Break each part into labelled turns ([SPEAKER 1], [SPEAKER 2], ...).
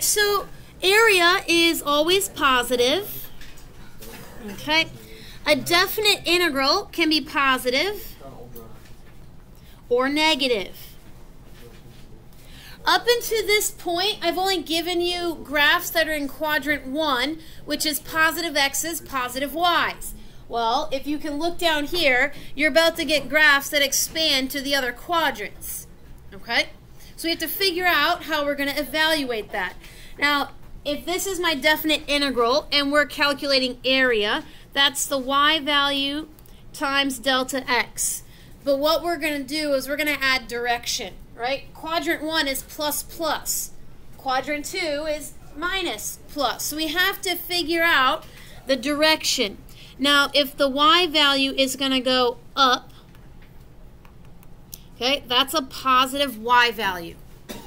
[SPEAKER 1] right, so area is always positive. Okay. A definite integral can be positive or negative. Up until this point, I've only given you graphs that are in quadrant 1, which is positive x's, positive y's. Well, if you can look down here, you're about to get graphs that expand to the other quadrants. Okay? So we have to figure out how we're going to evaluate that. Now, if this is my definite integral and we're calculating area, that's the y value times delta x. But what we're going to do is we're going to add direction, right? Quadrant 1 is plus plus. Quadrant 2 is minus plus. So we have to figure out the direction. Now, if the y value is going to go up, okay, that's a positive y value.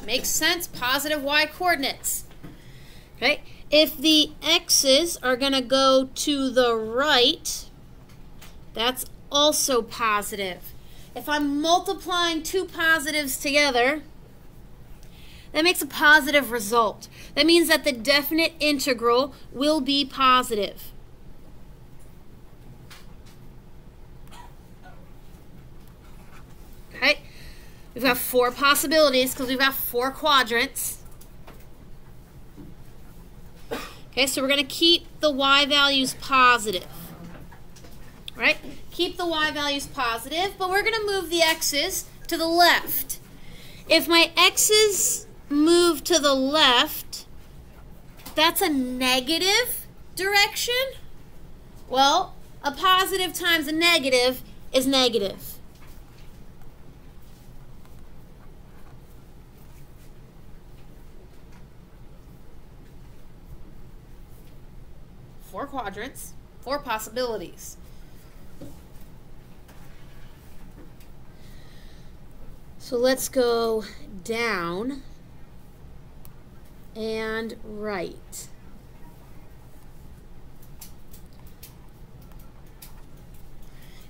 [SPEAKER 1] Makes sense? Positive y coordinates. Okay? If the x's are going to go to the right, that's also positive. If I'm multiplying two positives together, that makes a positive result. That means that the definite integral will be positive. Okay? We've got 4 possibilities because we've got 4 quadrants. Okay, so we're going to keep the y values positive. Right? Keep the y values positive, but we're going to move the x's to the left. If my x's move to the left, that's a negative direction. Well, a positive times a negative is negative. Four quadrants, 4 possibilities. So let's go down and right.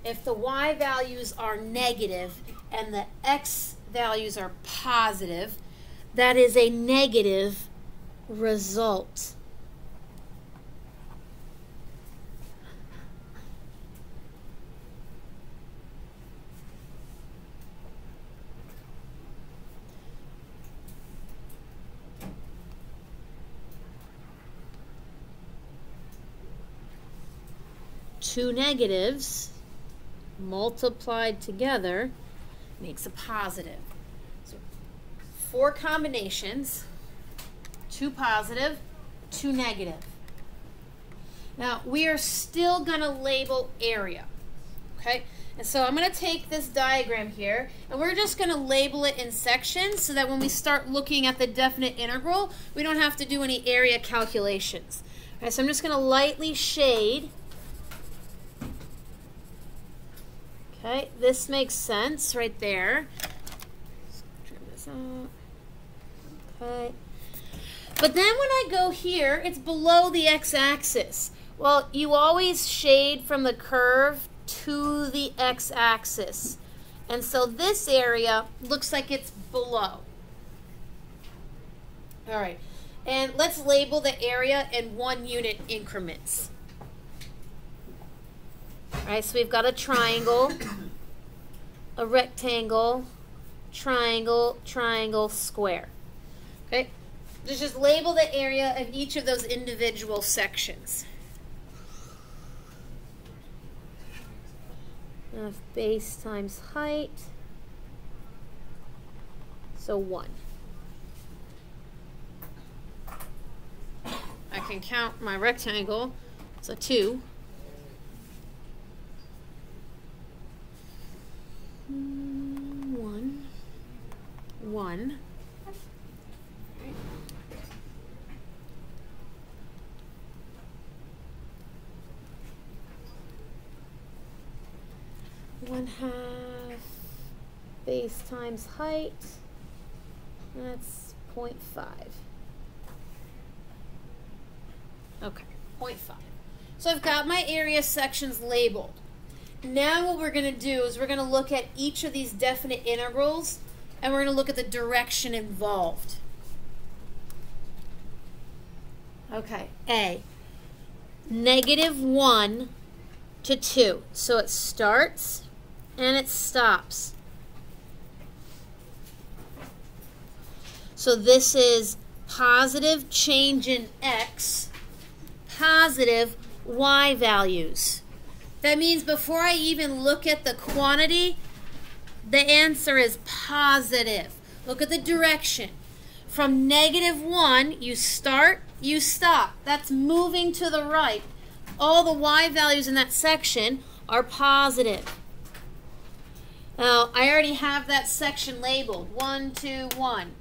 [SPEAKER 1] If the y values are negative and the x values are positive, that is a negative result. Two negatives multiplied together makes a positive. So 4 combinations, 2 positive, 2 negative. Now we are still going to label area. Okay? And so I'm going to take this diagram here and we're just going to label it in sections so that when we start looking at the definite integral, we don't have to do any area calculations. Okay, so I'm just going to lightly shade. Okay, this makes sense right there. Let's trim this out. Okay. But then when I go here, it's below the x-axis. Well, you always shade from the curve to the x-axis. And so this area looks like it's below. All right. And let's label the area in 1 unit increments. All right, so we've got a triangle, a rectangle, triangle, triangle, square. Okay, let's just label the area of each of those individual sections. Base times height, so 1. I can count my rectangle, so 2. 1. One half base times height, that's 0.5. Okay, 0.5. So I've got my area sections labeled. Now what we're going to do is we're going to look at each of these definite integrals and we're going to look at the direction involved. Okay, A. -1 to 2. So it starts and it stops. So this is positive change in X, positive Y values. That means before I even look at the quantity, the answer is positive. Look at the direction. From -1, you start, you stop. That's moving to the right. All the Y values in that section are positive. Now, I already have that section labeled. 1, 2, 1.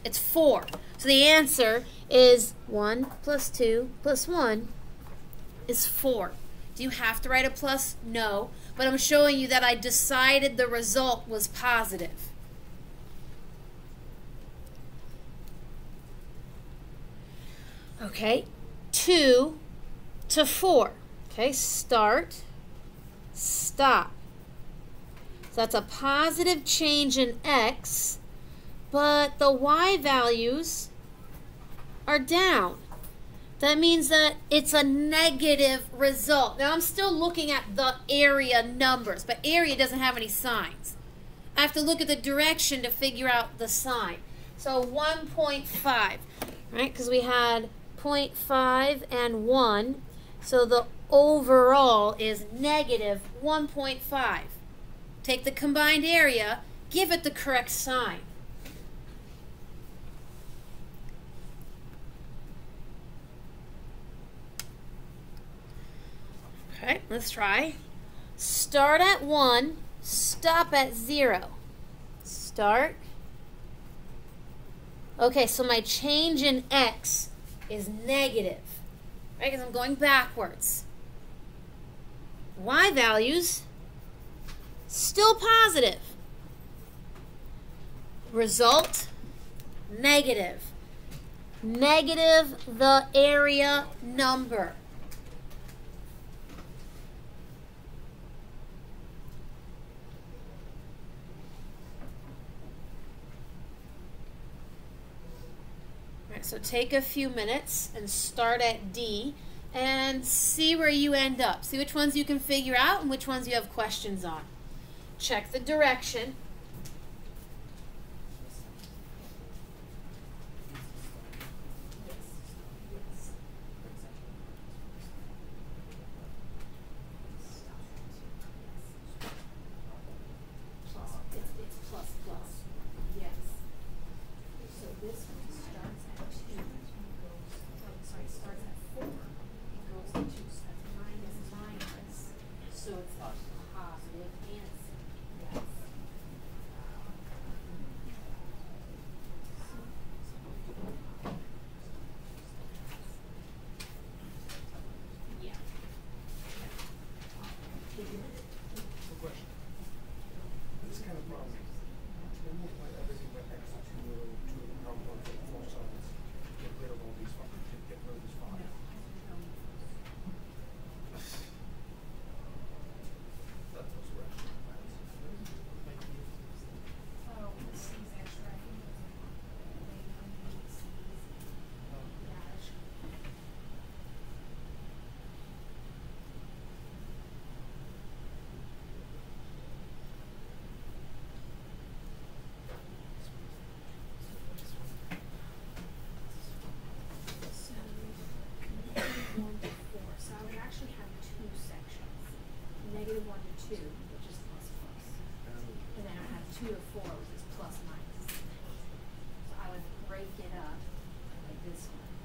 [SPEAKER 1] It's 4. So the answer is 1 plus 2 plus 1 is 4. Do you have to write a plus? No. But I'm showing you that I decided the result was positive. Okay, 2 to 4. Okay, start, stop. So that's a positive change in X, but the Y values are down. That means that it's a negative result. Now I'm still looking at the area numbers, but area doesn't have any signs. I have to look at the direction to figure out the sign. So 1.5, right? Because we had 0.5 and 1. So the overall is -1.5. Take the combined area, give it the correct sign. Okay, let's try. Start at 1, stop at 0. Start. Okay, so my change in X is negative, right? Because I'm going backwards. Y values, still positive. Result, negative. Negative the area number. So take a few minutes and start at D and see where you end up. See which ones you can figure out and which ones you have questions on. Check the direction. It's plus plus. Yes. So this one starts at 2. Sorry, starts at 4. It goes to 2. So that's minus. So it's a positive answer. Yes. Yeah.
[SPEAKER 2] No question. This kind of problem, they multiply everything by x to the power of 4 sides. Get rid of all these fuckers. Get rid of this 5. That was rational.
[SPEAKER 3] Oh, C's extra. I think it's C's. Dash. So, 1 to 4. So I would actually have 2 sections. -1 to 2, which is plus plus. And then I have 2 to 4, which is plus minus. So I would break it up like this one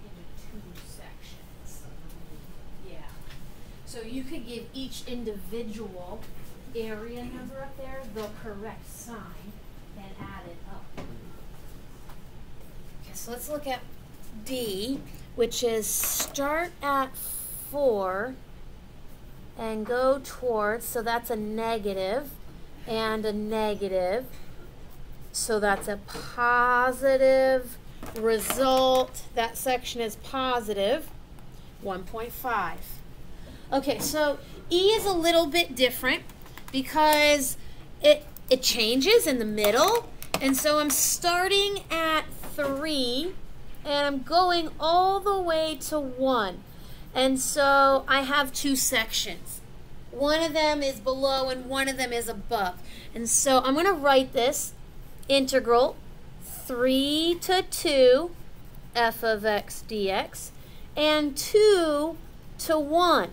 [SPEAKER 3] into 2 sections. Yeah. So you could give each individual area number up there the correct sign and add it up.
[SPEAKER 1] Okay, so let's look at D, which is start at 4 and go towards, so that's a negative and a negative. So that's a positive result. That section is positive 1.5. Okay, so E is a little bit different because it changes in the middle. And so I'm starting at 3 and I'm going all the way to 1. And so I have two sections. One of them is below and one of them is above. And so I'm going to write this integral 3 to 2 f of x dx and 2 to 1.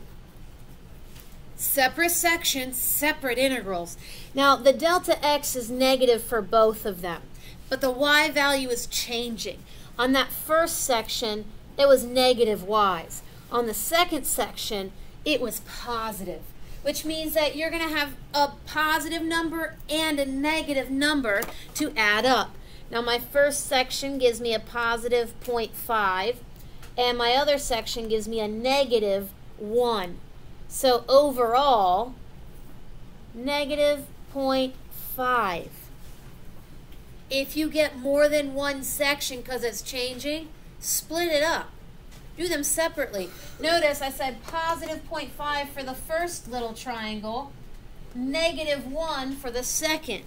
[SPEAKER 1] Separate sections, separate integrals. Now the delta x is negative for both of them, but the y value is changing. On that first section, it was negative y's. On the second section, it was positive, which means that you're going to have a positive number and a negative number to add up. Now my first section gives me a positive 0.5, and my other section gives me a negative 1. So overall, negative 0.5. If you get more than one section because it's changing, split it up. Do them separately. Notice I said positive 0.5 for the first little triangle, negative 1 for the second.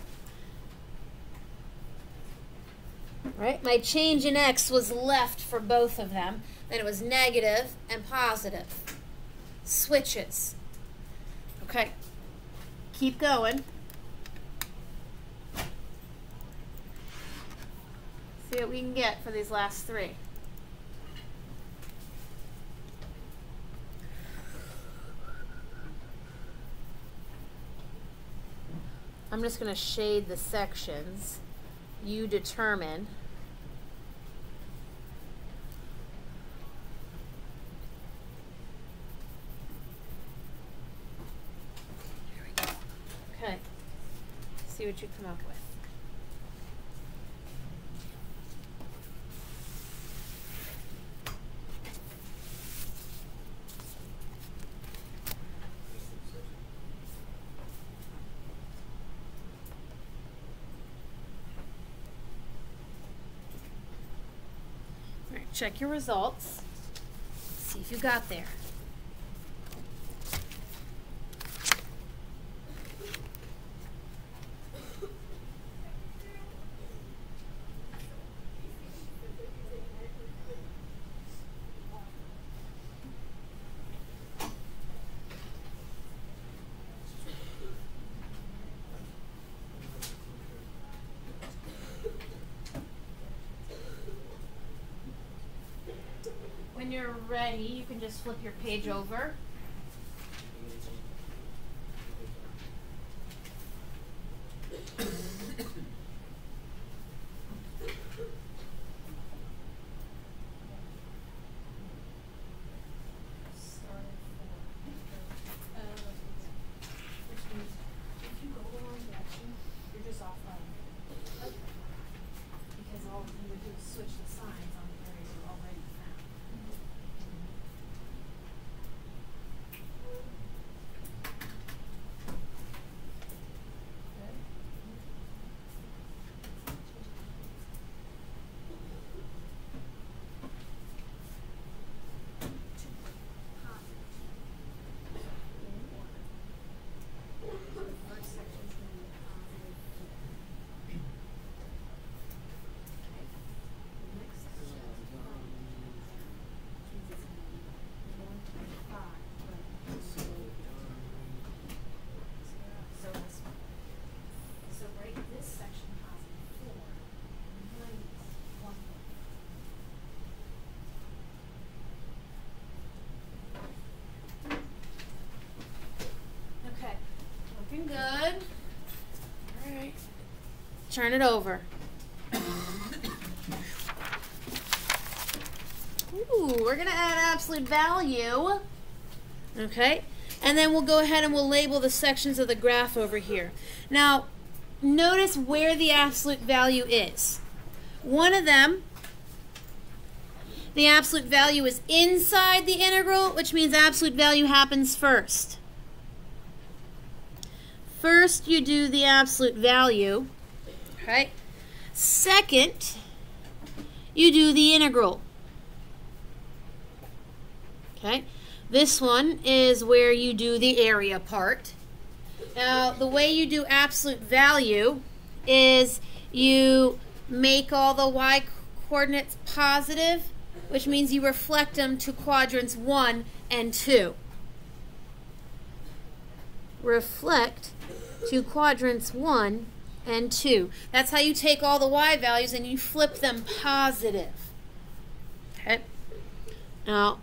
[SPEAKER 1] Right? My change in x was left for both of them. Then it was negative and positive. Switches. Okay. Keep going. See what we can get for these last three. I'm just going to shade the sections. You determine. There we go. Okay. See what you come up with. Check your results. See if you got there. When you're ready, you can just flip your page over. Good. All right. Turn it over. Ooh, we're going to add absolute value. Okay. And then we'll go ahead and we'll label the sections of the graph over here. Now, notice where the absolute value is. One of them, the absolute value is inside the integral, which means absolute value happens first. First, you do the absolute value, right? Second, you do the integral. Okay? This one is where you do the area part. Now, the way you do absolute value is you make all the y coordinates positive, which means you reflect them to quadrants 1 and 2. Reflect to quadrants 1 and 2. That's how you take all the y values and you flip them positive. Okay? Now,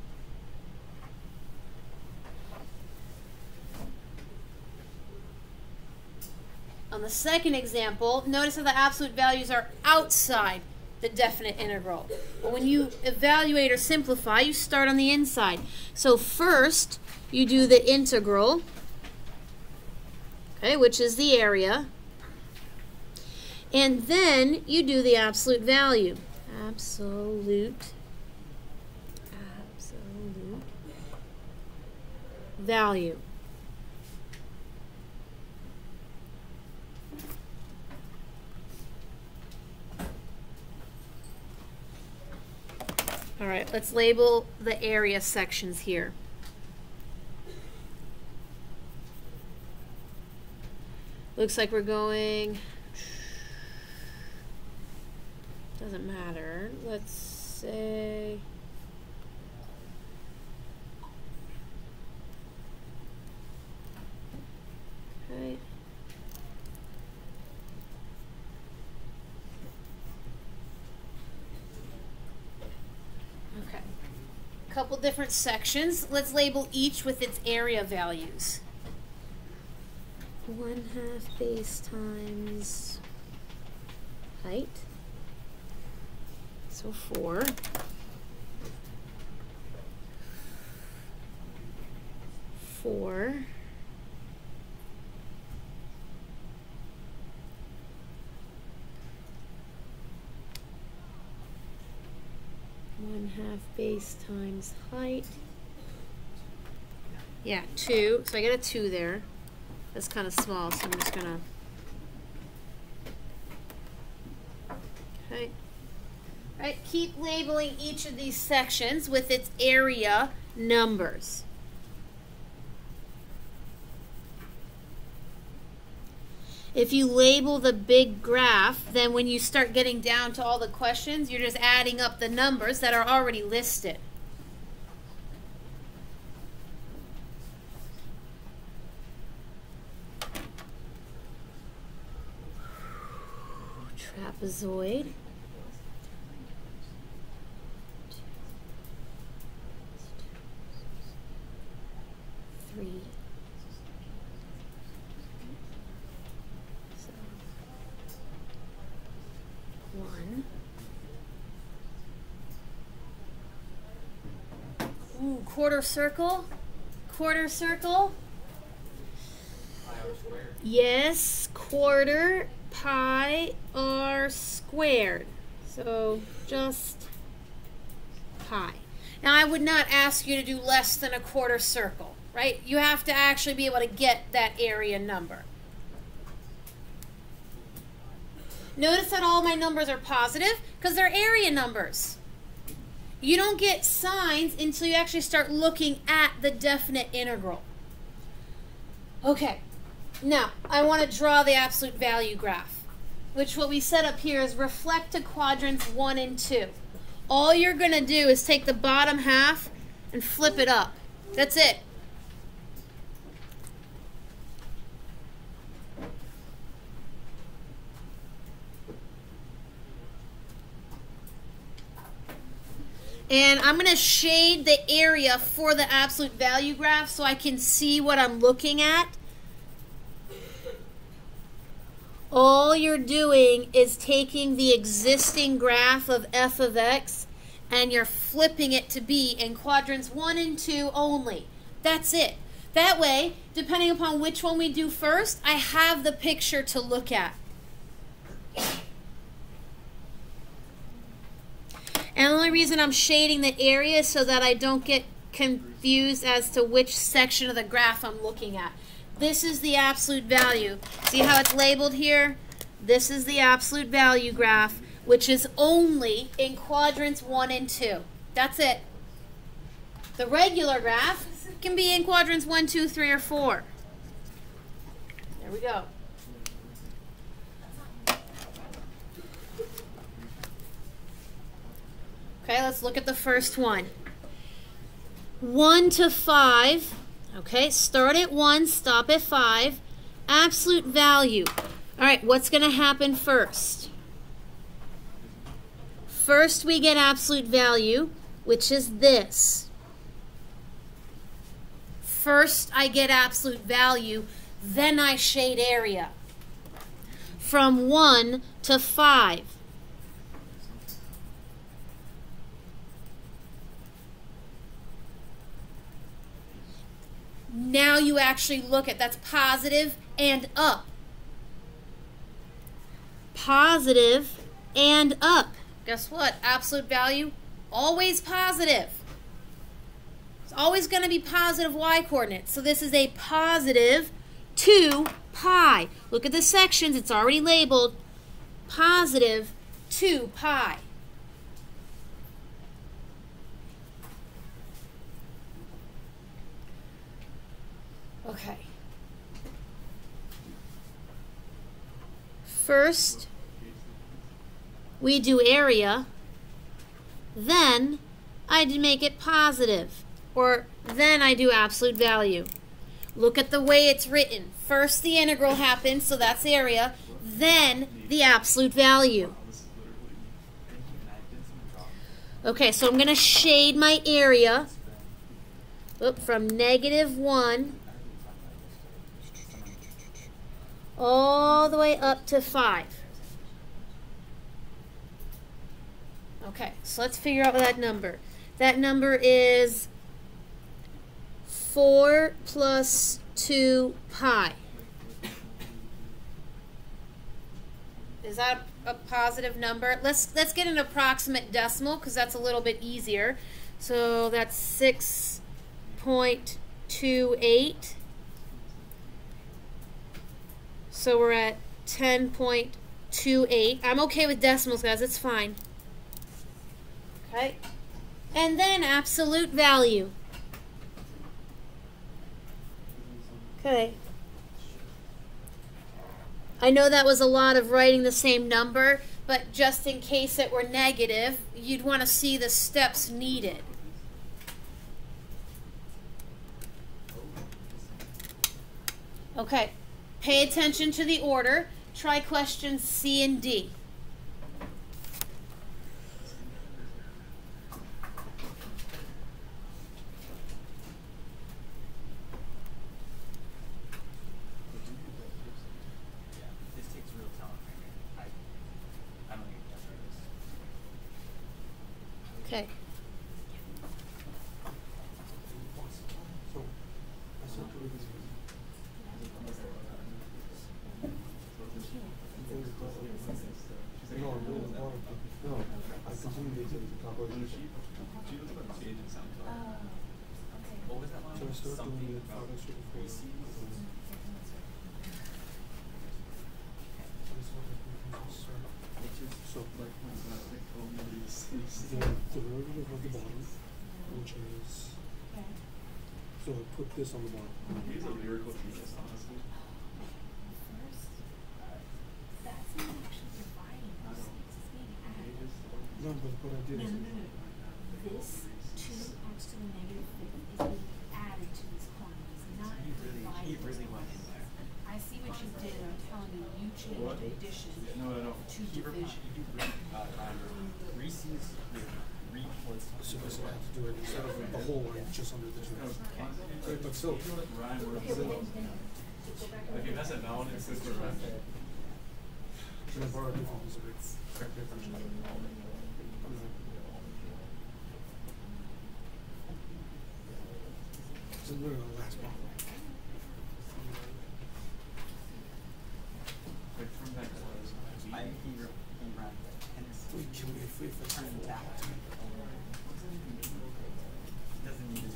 [SPEAKER 1] on the second example, notice how the absolute values are outside the definite integral. But when you evaluate or simplify, you start on the inside. So first, you do the integral, okay, which is the area. And then you do the absolute value. Absolute value. All right, let's label the area sections here. Looks like we're going, doesn't matter, let's say, okay. Couple different sections. Let's label each with its area values. 1/2 base times height. So 4. 4. One-half base times height. Yeah, 2. So I get a 2 there. That's kind of small, so I'm just gonna. Okay. All right. Keep labeling each of these sections with its area numbers. If you label the big graph, then when you start getting down to all the questions, you're just adding up the numbers that are already listed. Trapezoid. 3. 1. Ooh, quarter circle. Quarter circle. Yes, quarter pi r squared. So just pi. Now I would not ask you to do less than a quarter circle, right? You have to actually be able to get that area number. Notice that all my numbers are positive because they're area numbers. You don't get signs until you actually start looking at the definite integral. Okay, now I want to draw the absolute value graph, which what we set up here is reflect to quadrants 1 and 2. All you're going to do is take the bottom half and flip it up. That's it. And I'm going to shade the area for the absolute value graph so I can see what I'm looking at. All you're doing is taking the existing graph of f of x and you're flipping it to be in quadrants 1 and 2 only. That's it. That way, depending upon which one we do first, I have the picture to look at. And the only reason I'm shading the area is so that I don't get confused as to which section of the graph I'm looking at. This is the absolute value. See how it's labeled here? This is the absolute value graph, which is only in quadrants 1 and 2. That's it. The regular graph can be in quadrants 1, 2, 3, or 4. There we go. Okay, let's look at the first one. 1 to 5. Okay, start at 1, stop at 5. Absolute value. All right, what's going to happen first? First, we get absolute value, which is this. First, I get absolute value, then I shade area. From 1 to 5. Now you actually look at, that's positive and up. Positive and up. Guess what? Absolute value, always positive. It's always going to be positive y-coordinates. So this is a positive 2 pi. Look at the sections. It's already labeled positive 2 pi. Okay. First, we do area, then I make it positive, or then I do absolute value. Look at the way it's written. First the integral happens, so that's area, then the absolute value. Okay, so I'm going to shade my area from -1 all the way up to 5. Okay, so let's figure out that number. That number is 4 plus 2 pi. Is that a positive number? Let's get an approximate decimal because that's a little bit easier. So that's 6.28. So we're at 10.28. I'm okay with decimals, guys. It's fine. Okay. And then absolute value. Okay. I know that was a lot of writing the same number, but just in case it were negative, you'd want to see the steps needed. Okay. Pay attention to the order. Try questions C and D. Okay.
[SPEAKER 2] The derivative of the bottom, which is, so I put this on the bottom.
[SPEAKER 3] He's a lyrical genius, honestly. That's not actually dividing those things, it's being added.
[SPEAKER 2] No, but what I did is.
[SPEAKER 3] This 2x to the negative 5th is being added to these quantities, not divided.
[SPEAKER 4] He really went in there.
[SPEAKER 3] I see what you did, I'm telling you, you changed addition
[SPEAKER 4] No.
[SPEAKER 3] to division.
[SPEAKER 4] Reese's
[SPEAKER 2] So I have to do it instead of the whole line, just under the two. Right, but still.
[SPEAKER 4] If you mess it down, it's just rhyme.
[SPEAKER 2] Should I borrow a different piece of it? Correct difference. It's literally the last bottle.
[SPEAKER 4] From that was, he ran
[SPEAKER 2] We can we turn it down.
[SPEAKER 4] doesn't need his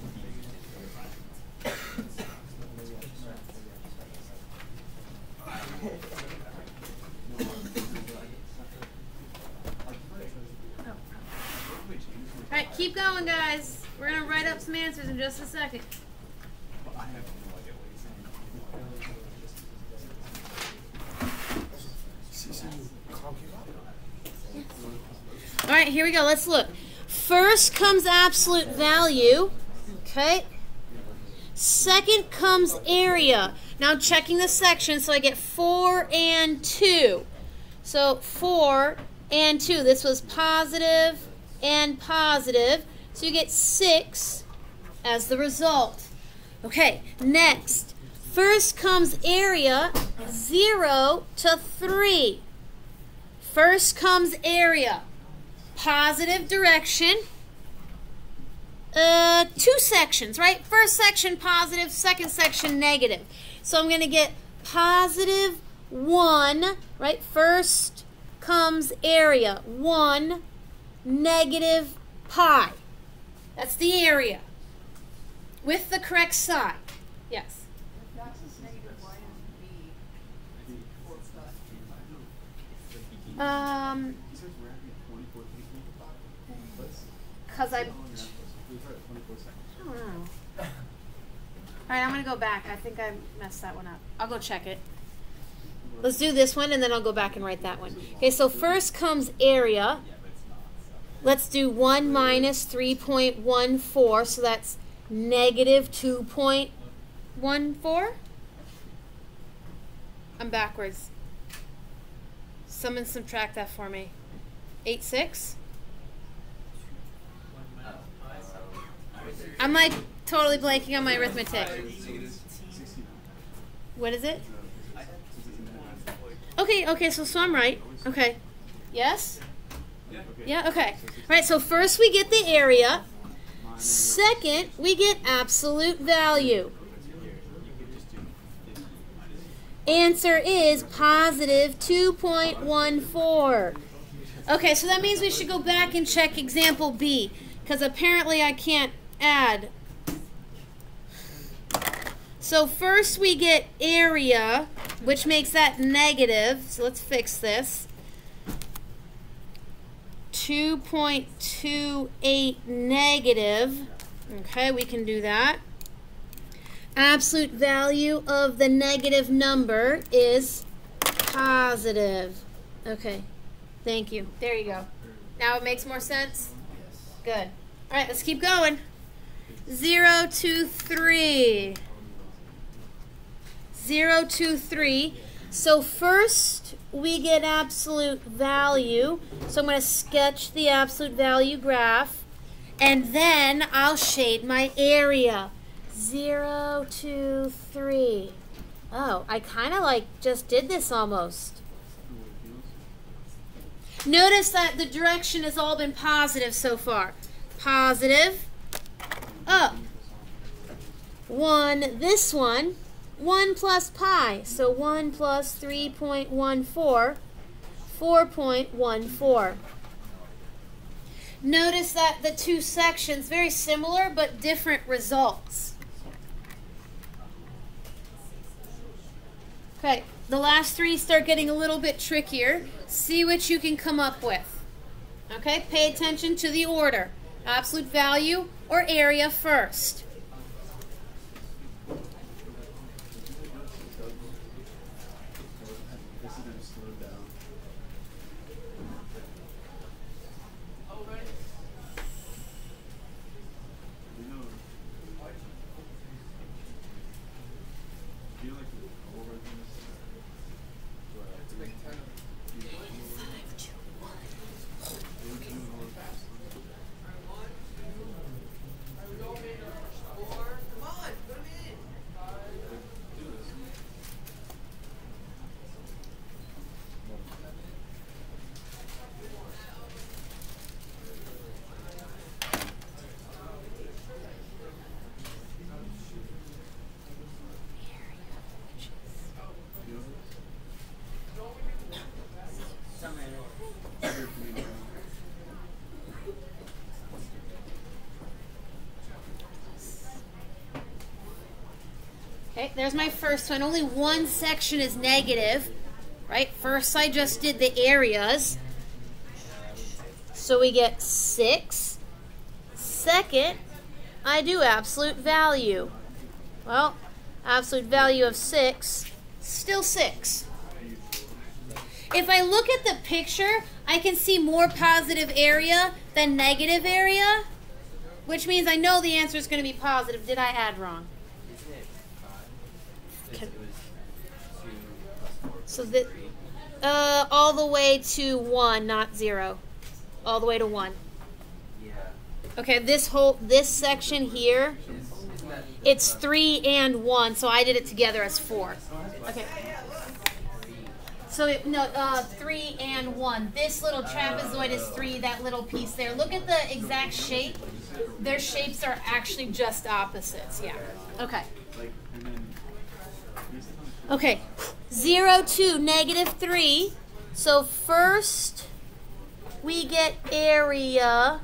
[SPEAKER 1] Alright, keep going, guys. We're going to write up some answers in just a second.
[SPEAKER 4] I have no idea what he's saying.
[SPEAKER 1] Alright, here we go. Let's look. First comes absolute value. Okay. Second comes area. Now I'm checking the section, so I get 4 and 2. So 4 and 2. This was positive and positive. So you get 6 as the result. Okay, next. First comes area, 0 to 3. First comes area. Positive direction. 2 sections, right? First section positive, second section negative. So I'm going to get positive 1, right? First comes area, 1, negative pi. That's the area with the correct side. Yes? Because I don't know. Alright, I'm going to go back. I think I messed that one up. I'll go check it. Let's do this one, and then I'll go back and write that one. Okay, so first comes area. Let's do 1 minus 3.14, so that's negative 2.14. I'm backwards. Someone subtract that for me. 8.6? I'm like totally blanking on my arithmetic. What is it? Okay, so I'm right. Okay. Yes? Yeah, okay. All right, so first we get the area. Second, we get absolute value. Answer is positive 2.14. Okay, so that means we should go back and check example B, because apparently I can't add. So first we get area, which makes that negative. So let's fix this. 2.28 negative. Okay, we can do that. Absolute value of the negative number is positive. Okay, thank you. There you go. Now it makes more sense? Good. All right, let's keep going. 0 to 3. 0 to 3. So first we get absolute value. So I'm going to sketch the absolute value graph, and then I'll shade my area. 0 to 3. Oh, I kind of like just did this almost. Notice that the direction has all been positive so far. Positive, up. 1, this one, 1 plus pi. So 1 plus 3.14, 4.14. Notice that the two sections, very similar but different results. Okay, the last three start getting a little bit trickier. See what you can come up with. Okay, pay attention to the order. Absolute value or area first. Okay, there's my first one. Only one section is negative, right? First I just did the areas. So we get 6. Second, I do absolute value. Well, absolute value of 6, still 6. If I look at the picture, I can see more positive area then negative area, which means I know the answer is going to be positive. Did I add wrong?
[SPEAKER 4] Isn't it 5?
[SPEAKER 1] Can-
[SPEAKER 4] It was 2 plus 4
[SPEAKER 1] So
[SPEAKER 4] plus
[SPEAKER 1] that
[SPEAKER 4] 3.
[SPEAKER 1] all the way to 1, not 0. All the way to 1.
[SPEAKER 4] Yeah.
[SPEAKER 1] Okay, this section here,
[SPEAKER 4] Isn't that
[SPEAKER 1] it's 3 and 1, so I did it together as 4. Okay. So no, 3 and 1. This little trapezoid is 3. That little piece there. Look at the exact shape. Their shapes are actually just opposites. Yeah. Okay. Okay. 0 to negative 3. So first we get area.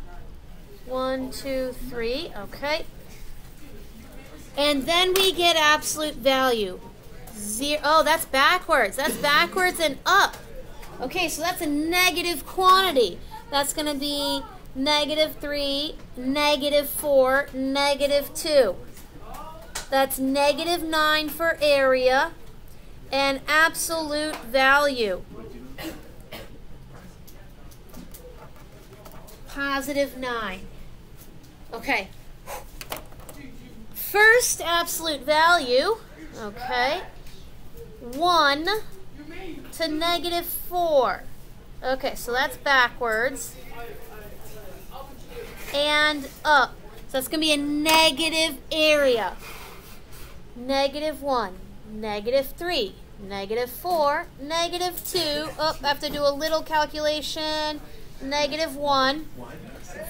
[SPEAKER 1] 1, 2, 3. Okay. And then we get absolute value. 0. Oh, that's backwards. That's backwards and up. Okay, so that's a negative quantity. That's going to be negative 3, negative 4, negative 2. That's negative 9 for area and absolute value. Positive 9. Okay. First absolute value, okay, 1 to negative 4. Okay, so that's backwards. And up. So that's going to be a negative area. Negative 1, negative 3, negative 4, negative 2. Oh, I have to do a little calculation. Negative 1,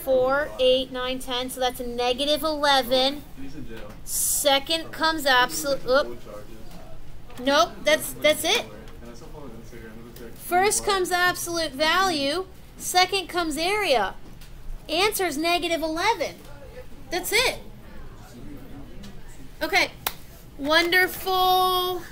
[SPEAKER 1] 4, 8, 9, 10. So that's a negative 11. Second comes absolute. Oh. Nope, that's it. First comes absolute value. Second comes area. Answer is negative 11. That's it. Okay. Wonderful.